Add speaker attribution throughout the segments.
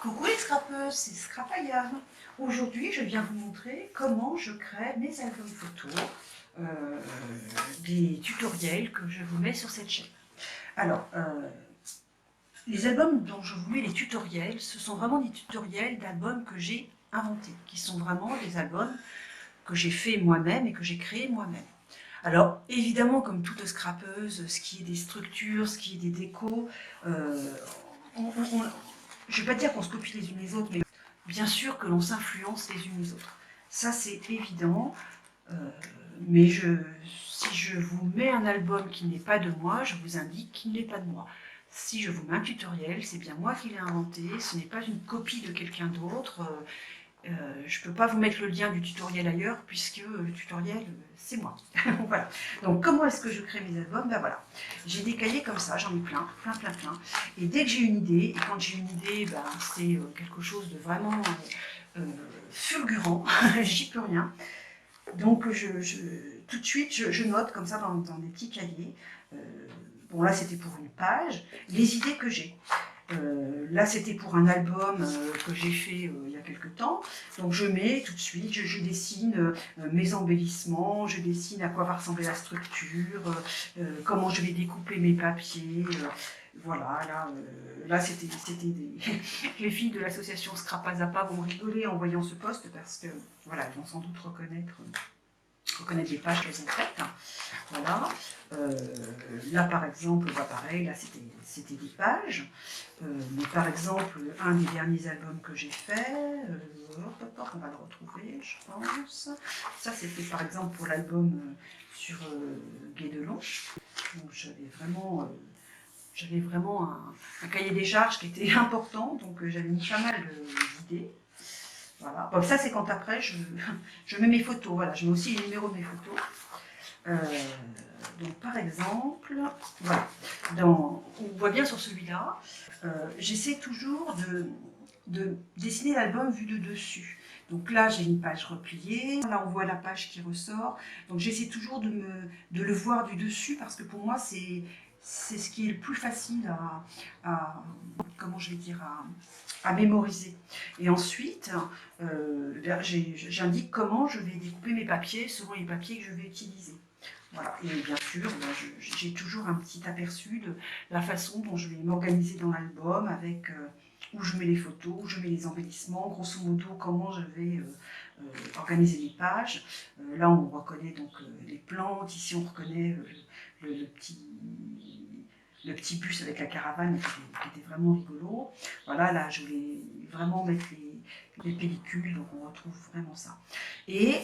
Speaker 1: Coucou les scrapeuses, c'est Scrapaya. Aujourd'hui, je viens vous montrer comment je crée mes albums photos, des tutoriels que je vous mets sur cette chaîne. Alors, les albums dont je vous mets les tutoriels, ce sont vraiment des tutoriels d'albums que j'ai inventés, qui sont vraiment des albums que j'ai fait moi-même et que j'ai créé moi-même. Alors, évidemment, comme toute scrapeuse, ce qui est des structures, ce qui est des décos, je ne vais pas dire qu'on se copie les unes les autres, mais bien sûr que l'on s'influence les unes les autres. Ça, c'est évident. Mais si je vous mets un album qui n'est pas de moi, je vous indique qu'il n'est pas de moi. Si je vous mets un tutoriel, c'est bien moi qui l'ai inventé, ce n'est pas une copie de quelqu'un d'autre. Je ne peux pas vous mettre le lien du tutoriel ailleurs, puisque le tutoriel, c'est moi. Voilà. Donc, comment est-ce que je crée mes albums? Ben voilà. J'ai des cahiers comme ça, j'en ai plein. Et dès que j'ai une idée, et quand j'ai une idée, ben, c'est quelque chose de vraiment fulgurant, j'y peux rien. Donc, tout de suite, je note comme ça dans des petits cahiers. Bon, là, c'était pour une page, les idées que j'ai. Là, c'était pour un album que j'ai fait il y a quelques temps. Donc, je mets tout de suite, je dessine mes embellissements, je dessine à quoi va ressembler la structure, comment je vais découper mes papiers. Voilà, là c'était les filles de l'association Scrapazapa vont rigoler en voyant ce post parce que, voilà, elles vont sans doute reconnaître les pages qu'elles ont faites. Voilà. Là, par exemple, bah, pareil, là, c'était des pages. Mais par exemple, un des derniers albums que j'ai fait, on va le retrouver, je pense. Ça, c'était par exemple pour l'album sur Guédelon. Donc, j'avais vraiment un cahier des charges qui était important, donc j'avais mis pas mal d'idées. Voilà. Bon, ça, c'est quand après, je mets mes photos. Voilà, je mets aussi les numéros de mes photos. Donc, par exemple, voilà. On voit bien sur celui-là, j'essaie toujours de dessiner l'album vu de dessus. Donc là, j'ai une page repliée. Là, on voit la page qui ressort. Donc, j'essaie toujours de le voir du dessus parce que pour moi, c'est ce qui est le plus facile comment je vais dire, à mémoriser. Et ensuite, j'indique comment je vais découper mes papiers selon les papiers que je vais utiliser. Voilà. Et bien sûr, j'ai toujours un petit aperçu de la façon dont je vais m'organiser dans l'album, avec où je mets les photos, où je mets les embellissements, grosso modo comment je vais organiser les pages. Là, on reconnaît donc les plantes, ici on reconnaît le petit bus avec la caravane qui était vraiment rigolo. Voilà, là, je voulais vraiment mettre les pellicules, donc on retrouve vraiment ça. Et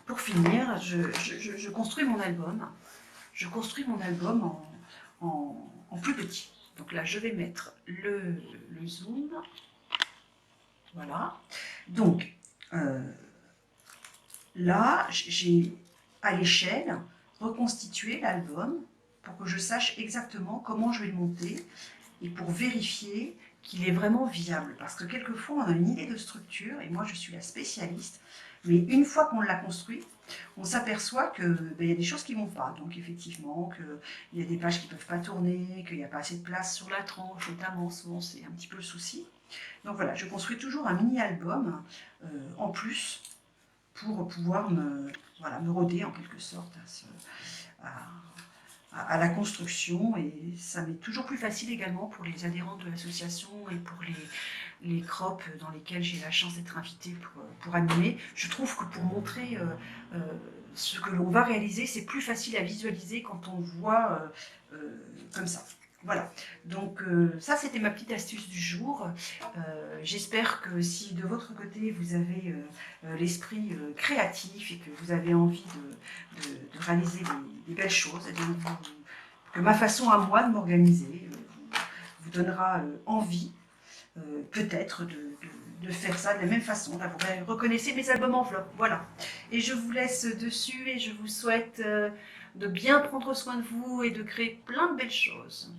Speaker 1: pour finir, je construis mon album. Je construis mon album en plus petit. Donc là, je vais mettre le zoom. Voilà. Donc, là, j'ai à l'échelle reconstitué l'album pour que je sache exactement comment je vais le monter et pour vérifier qu'il est vraiment viable. Parce que quelquefois, on a une idée de structure, et moi, je suis la spécialiste, mais une fois qu'on l'a construit, on s'aperçoit qu'il y a des choses qui ne vont pas. Donc, effectivement, qu'il y a des pages qui ne peuvent pas tourner, qu'il n'y a pas assez de place sur la tranche, notamment, souvent, c'est un petit peu le souci. Donc, voilà, je construis toujours un mini-album en plus pour pouvoir me roder, en quelque sorte, à la construction, et ça m'est toujours plus facile également pour les adhérents de l'association et pour les crops dans lesquels j'ai la chance d'être invitée pour animer. Je trouve que pour montrer ce que l'on va réaliser, c'est plus facile à visualiser quand on voit comme ça. Voilà, donc ça c'était ma petite astuce du jour. J'espère que si de votre côté vous avez l'esprit créatif et que vous avez envie de réaliser des belles choses, eh bien, que ma façon à moi de m'organiser vous donnera envie peut-être de faire ça de la même façon. Là, vous reconnaissez mes albums enveloppes, voilà. Et je vous laisse dessus et je vous souhaite de bien prendre soin de vous et de créer plein de belles choses.